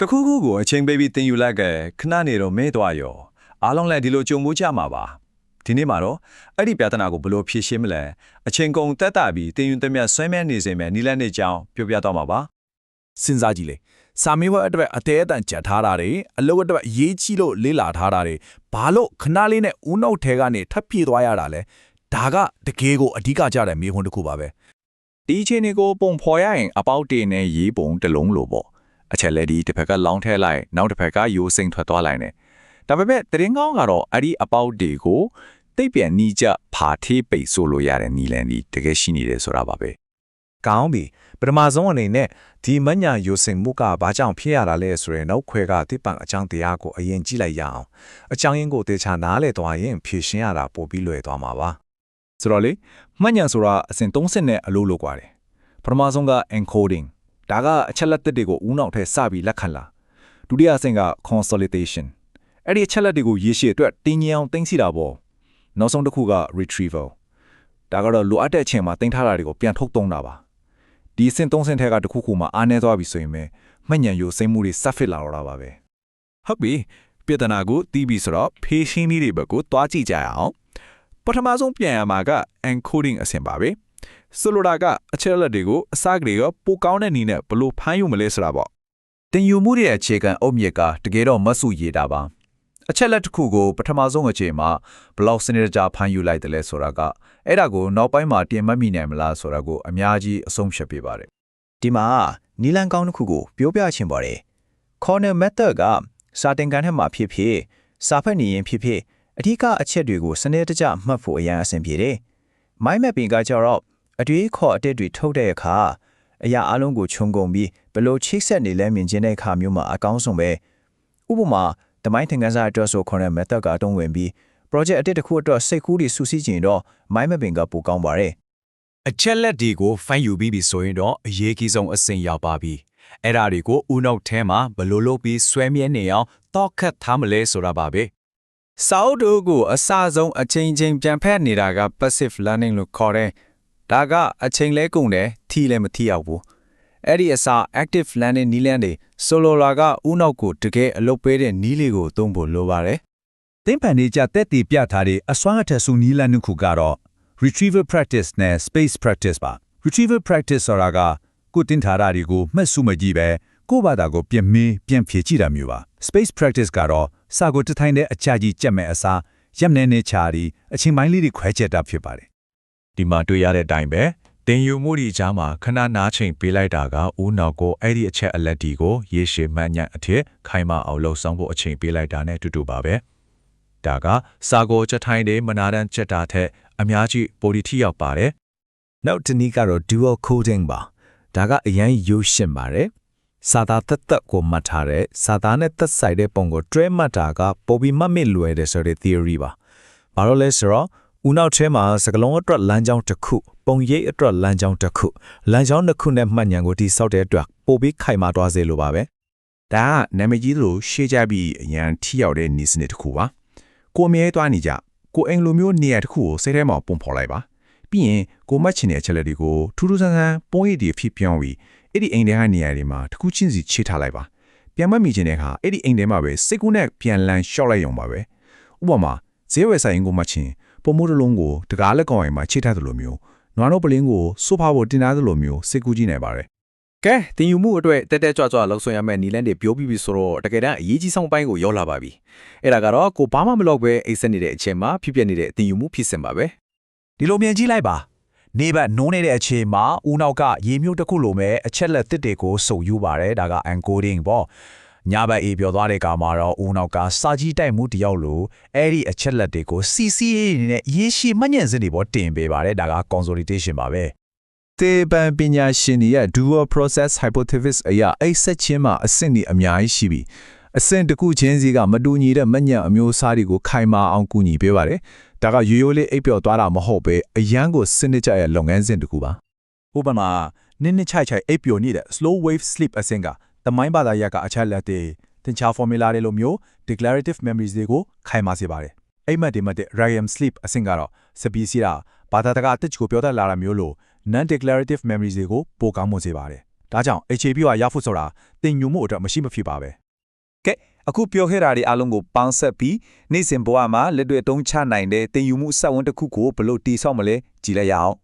တခုခုကိုအချိန်ပေးပြီးတင်ယူလိုက်ကခဏနေတော့မဲသွားရောအားလုံးလည်းဒီလိုကြုံမှုကြမှာပါဒီနေ့မှာတော့အဲ့ဒီပြဿနာကိုဘယ်လိုဖြေရှင်းမလဲအချိန်ကုန်တက်တာပြီးတင်ယူသမျှဆွဲမဲနေစေမယ်နီလန်းနေကြောင်းပြောပြတော့မှာပါစဉ်းစားကြည့်လေစာမေးပွဲအတွက်အသေးအတန်ကြံထားတာတွေအလုပ်အတွက်အရေးကြီးလို့လေ့လာထားတာတွေဘာလို့ခဏလေးနဲ့ဦးနှုတ်ထဲကနေထပ်ပြေးသွားရတာလဲဒါကတကယ်ကိုအဓိကကြတဲ့မေးခွန်းတစ်ခုပါပဲဒီအချိန်ကိုပုံဖော်ရရင်အပေါက်တင်နဲ့ရေးပုံတစ်လုံးလိုပေါ့အချက်လက်ဒီတစ်ဖက်ကလောင်းထဲလိုက်နောက်တစ်ဖက်ကယိုစိမ့်ထွက်သွားလိုက်နေဒါပေမဲ့တရင်ကောင်းကတော့အဲ့ဒီအပေါက်တွေကိုတိတ်ပြန်နီးကြဖာထေးပိတ်ဆို့လို့ရတဲ့နီလန်ဒီတကယ်ရှိနေတယ်ဆိုတာပါပဲကောင်းပြီပထမဆုံးအနေနဲ့ဒီမညာယိုစိမ့်မှုကဘာကြောင့်ဖြစ်ရတာလဲဆိုရင်နောက်ခွဲကတိပံအကြောင်းတရားကိုအရင်ကြည့်လိုက်ရအောင်အကြောင်းရင်းကိုတေချာနားလည်သွားရင်ဖြေရှင်းရတာပိုပြီးလွယ်သွားမှာပါဆိုတော့လေမညာဆိုတာအစဉ်30နဲ့အလို့လို့ 꽌တယ်ပထမဆုံးက encoding ဒါကအချက်လက်တွေကိုဦးနှောက်ထဲစပြီးလက်ခံလာဒုတိယအဆင့်က consolidation အဲ့ဒီအချက်လက်တွေကိုရေးရှည်အတွက်တင်းငြအောင်သိမ်းစီတာပေါ့နောက်ဆုံးတစ်ခုက retrieval ဒါကတော့လိုအပ်တဲ့အချိန်မှာတင်ထားတာတွေကိုပြန်ထုတ်သုံးတာပါဒီအဆင့်3ဆင့်ထဲကတစ်ခုခုမှအားနည်းသွားပြီဆိုရင်မှညံယိုစိမ့်မှုတွေဆက်ဖစ်လာတော့တာပါပဲဟုတ်ပြီပြဿနာကိုတီးပြီးဆိုတော့ဖြေရှင်းနည်းတွေဘက်ကိုတွားကြည့်ကြရအောင်ပထမဆုံးပြန်ရမှာက encoding အဆင့်ပါပဲဆိုလိုတာကအချက်လက်တွေကိုအစကတည်းကပိုကောင်းတဲ့နည်းနဲ့ဘယ်လိုဖမ်းယူမလဲဆိုတာပေါ့တင်ယူမှုရဲ့အခြေခံအုတ်မြစ်ကတကယ်တော့မဆုရတာပါအချက်လက်တစ်ခုကိုပထမဆုံးအချိန်မှာဘယ်လောက်စနစ်တကျဖမ်းယူလိုက်တယ်လဲဆိုတာကအဲ့ဒါကိုနောက်ပိုင်းမှာတင်မမိနိုင်မလားဆိုတာကိုအများကြီးအဆုံးဖြတ်ပေးပါတယ်ဒီမှာနီလန်ကောင်းတစ်ခုကိုပြောပြချင်ပါတယ် corner method ကစာတင်ခန်းထဲမှာဖြစ်ဖြစ်စာဖတ်နေရင်ဖြစ်ဖြစ်အဓိကအချက်တွေကိုစနစ်တကျမှတ်ဖို့အရင်အဆင်ပြေတယ် mind mapping ကကြတော့အတွေ့အခေါ်အတက်တွေထုတ်တဲ့အခါအရာအလုံးကိုခြုံငုံပြီးဘယ်လိုချိတ်ဆက်နေလဲမြင်ခြင်းတဲ့အခါမျိုးမှာအကောင်းဆုံးပဲဥပမာတမိုင်းသင်ခန်းစာအတွက်ဆို corner method ကအတုံးဝင်ပြီး project အတက်တစ်ခုအတွက်စိတ်ကူးတွေစုစည်းခြင်းတော့ mind mapping ကပိုကောင်းပါတယ်အချက်လက်တွေကိုဖိုင်ယူပြီးပြီဆိုရင်တော့အရေးကြီးဆုံးအဆင့်ရောက်ပါပြီအဲ့ဒါတွေကိုဦးနှုတ်ထဲမှာဘယ်လိုလုပ်ပြီးဆွဲမြဲနေအောင်တောက်ခတ်ထားမလဲဆိုတာပါပဲစာအုပ်တို့ကိုအစဆုံးအချိန်ချင်းပြန်ဖက်နေတာက passive learning လို့ခေါ်တယ်ဒါကအချိန်လဲကုန်တယ်ထီလည်းမထီအောင်ဘူးအဲ့ဒီအစား active learning နည်းလမ်းတွေဆိုလိုလာကဦးနှောက်ကိုတကယ်အလုပ်ပေးတဲ့နည်းလေးကိုသုံးဖို့လိုပါတယ်သင်ပန်နေကြတက်တည်ပြထားတဲ့အစွမ်းအထက်ဆုံးနည်းလမ်းတစ်ခုကတော့ retrieval practice နဲ့ space practice ပါ retrieval practice ဆိုတာကကိုတင်ထားတာတွေကိုမှတ်စုမကြည့်ပဲကိုယ့်ဘာသာကိုပြန်ဖြေကြည့်တာမျိုးပါ space practice ကတော့စာကိုတထိုင်တဲ့အချာကြီးကြက်မဲ့အစားရပ်နေချာပြီးအချိန်ပိုင်းလေးတွေခွဲချက်တာဖြစ်ပါတယ်ဒီမှာတွေ့ရတဲ့အတိုင်းပဲတင်ယူမှုဒီကြားမှာခဏနားချိန်ပေးလိုက်တာကဦးနောက်ကိုအဲ့ဒီအချက်အလက်ဒီကိုရေရှည်မှန်ညံ့အထက်ခိုင်မာအောင်လှုပ်ဆောင်ဖို့အချိန်ပေးလိုက်တာနဲ့တူတူပါပဲဒါကစာကိုချက်ထိုင်တဲ့မနာတန်ချက်တာထက်အများကြီးပိုဒီထိရောက်ပါတယ်နောက်တစ်နည်းကတော့ dual coding ပါဒါကအရင်ရိုးရှင်းပါတယ်စာသားသက်ကိုမှတ်ထားတဲ့စာသားနဲ့သက်ဆိုင်တဲ့ပုံကိုတွဲမှတ်တာကပိုပြီးမှတ်မိလွယ်တယ်ဆိုတဲ့ theory ပါဘာလို့လဲဆိုတော့ဦးနောက်ထဲမှာစကလုံးအတွက်လမ်းကြောင်းတစ်ခုပုံရိပ်အတွက်လမ်းကြောင်းတစ်ခုလမ်းကြောင်းတစ်ခုနဲ့မှတ်ဉာဏ်ကိုတိစောက်တဲ့အတွက်ပိုပြီးခိုင်မာသွားစေလိုပါပဲဒါကနာမည်ကြီးလို့ရှေ့ကြပြီးအရန်ထိရောက်တဲ့နည်းစနစ်တစ်ခုပါကိုအမြဲသွားနေကြကိုအိမ်လိုမျိုးနေရာတစ်ခုကိုစိတ်ထဲမှာပုံဖော်လိုက်ပါပြီးရင်ကိုမှတ်ချင်တဲ့အချက်လက်တွေကိုထူးထူးဆန်းဆန်းပုံရိပ်တွေဖြစ်ပြောင်းပြီးအဲ့ဒီအိမ်ထဲကနေရာတွေမှာတစ်ခုချင်းစီခြေထားလိုက်ပါပြန်မှတ်မိခြင်းတဲ့အခါအဲ့ဒီအိမ်ထဲမှာပဲစိတ်ကူးနဲ့ပြန်လန်းရှော့လိုက်ရုံပါပဲဥပမာဈေးဝယ်ဆိုင်ကိုမှတ်ချင်ပုံမိုးတစ်လုံးကိုတကားလက်ကောင်အိမ်မှာခြေထားသလိုမျိုးနွားနို့ပလင်းကိုဆိုဖာပေါ်တင်ထားသလိုမျိုးစိတ်ကူးကြည့်နိုင်ပါတယ်ကဲတင်ယူမှုအတွက်တက်တက်ကြွကြွလှုပ်ဆွရမယ့်နီလန်းတွေပြောပြီးပြီဆိုတော့တကယ်တမ်းအရေးကြီးဆုံးပိုင်းကိုရောက်လာပါပြီအဲ့ဒါကတော့ကိုဘာမှမလုပ်ပဲအိတ်ဆက်နေတဲ့အချိန်မှာဖြစ်ပျက်နေတဲ့တင်ယူမှုဖြစ်စင်ပါပဲဒီလိုမြင်ကြည့်လိုက်ပါနေဘက်နိုးနေတဲ့အချိန်မှာဦးနောက်ကရေမြုပ်တစ်ခုလိုမဲ့အချက်လက်သစ်တွေကိုစုပ်ယူပါတယ်ဒါက encoding ပေါ့ညဘက်အေးပြောသွားတဲ့အခါမှာတော့ဦးနောက်ကစာကြီးတိုက်မှုတယောက်လိုအဲ့ဒီအချက်လက်တွေကို CCA နဲ့ရေးရှိမှတ်ဉာဏ်စနစ်ပေါ်တင်ပေးပါတယ်ဒါက consolidation ပါပဲတေပန်ပညာရှင်တွေရဲ့ dual process hypothesis အရာအိတ်ဆက်ချင်းမှာအဆင့်တွေအများကြီးရှိပြီးအဆင့်တစ်ခုချင်းစီကမတူညီတဲ့မှတ်ဉာဏ်အမျိုးအစားတွေကိုခိုင်မာအောင်ကူညီပေးပါတယ်ဒါကရိုးရိုးလေးအိပ်ပျော်သွားတာမဟုတ်ပဲအရန်ကိုစနစ်ကျရဲ့လုပ်ငန်းစဉ်တစ်ခုပါဥပမာနင်းချိုက်အိပ်ပျော်နေတဲ့ slow wave sleep အဆင့်ကတမိုင်းဘာသာရပ်ကအချက်လက်တွေသင်္ချာ formula တွေလိုမျိုး declarative memories တွေကိုခိုင်မာစေပါတယ်အိမ်မက်တွေမှတဲ့ REM sleep အဆင့်ကတော့စပီစီတာဘာသာတကအတက်ကိုပြောတတ်လာတာမျိုးလို non declarative memories တွေကိုပိုကောင်းမွန်စေပါတယ် ဒါကြောင့် HAP ကရဖို့ဆိုတာတင်ယူမှုအတွက်မရှိမဖြစ်ပါပဲ ကဲအခုပြောခဲ့တာတွေအားလုံးကိုပေါင်းဆက်ပြီးနေ့စဉ်ဘဝမှာလက်တွေ့သုံးချနိုင်တဲ့သင်ယူမှုစက်ဝန်းတစ်ခုကိုဘယ်လိုတည်ဆောက်မလဲကြည့်လိုက်ရအောင်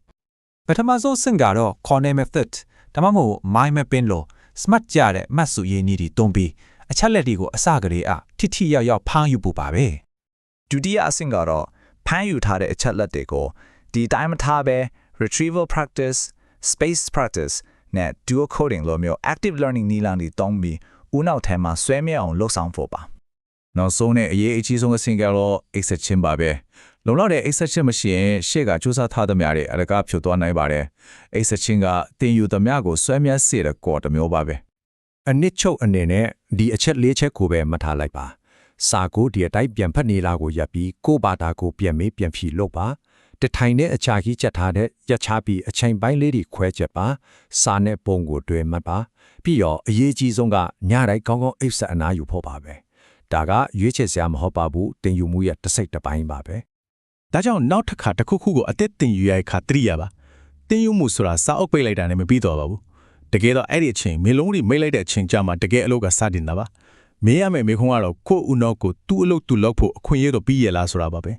ပထမဆုံးဆင့်ကတော့ corner method ဒါမှမဟုတ် mind mapping လို့ smart ကြတဲ့မှတ်စုရင်းနည်းတွေတုံးပြီးအချက်လက်တွေကိုအစကတည်းကထိထိရောက်ရောက်ဖမ်းယူဖို့ပါပဲ ဒုတိယအဆင့်ကတော့ဖမ်းယူထားတဲ့အချက်လက်တွေကိုဒီတိုင်းမထားပဲ retrieval practice space practice နဲ့ dual coding လိုမျိုး active learning နည်းလမ်းတွေတုံးပြီးဦးနောက်ထဲမှာဆွဲမြဲအောင်လုပ်ဆောင်ဖို့ပါ နောက်ဆုံးနဲ့အရေးအကြီးဆုံးအဆင့်ကတော့ exception ပါပဲလုံလောက်တဲ့ exception မရှိရင်ရှေ့ကစူးစမ်းထားသမျှတွေအလကားဖြုတ်သွားနိုင်ပါတယ် exception ကတင်ယူသမျှကိုဆွဲမြဲစေတဲ့ကော်တစ်မျိုးပါပဲ အနစ်ချုပ်အနေနဲ့ဒီအချက်၄ချက်ကိုပဲမှတ်ထားလိုက်ပါစာကိုဒီအတိုင်းပြန်ဖတ်နေလာကိုရပ်ပြီးကိုဘာသာကိုပြန်မေးပြန်ဖြေလုပ်ပါတထိုင်နဲ့အချာကြီးချက်ထားတဲ့ရက်ချပြီးအချိန်ပိုင်းလေးတွေခွဲချက်ပါစာနဲ့ပုံကိုတွဲမှတ်ပါပြီးတော့အရေးကြီးဆုံးကညတိုင်းကောင်းကောင်းအိပ်ဆက်အနားယူဖို့ပါပဲဒါကရွေးချယ်စရာမဟုတ်ပါဘူးတင်ယူမှုရဲ့တစ်စိတ်တစ်ပိုင်းပါပဲ ဒါကြောင့်နောက်တစ်ခါတစ်ခုခုကိုအသက်တင်ယူရတဲ့အခါသတိရပါတင်ယူမှုဆိုတာစာအုပ်ပိတ်လိုက်တာနဲ့မပြီးတော့ပါဘူးတကယ်တော့အဲ့ဒီအချိန်မင်းလုံးတွေမိတ်လိုက်တဲ့အချိန်ကြာမှတကယ်အလုပ်ကစတင်တာပါမင်းရမယ့်မိခွန်းကတော့ကိုယ့်ဦးနောက်ကိုသူ့အလုပ်သူလုပ်ဖို့အခွင့်အရေးတော့ပြီးရလားဆိုတာပါပဲ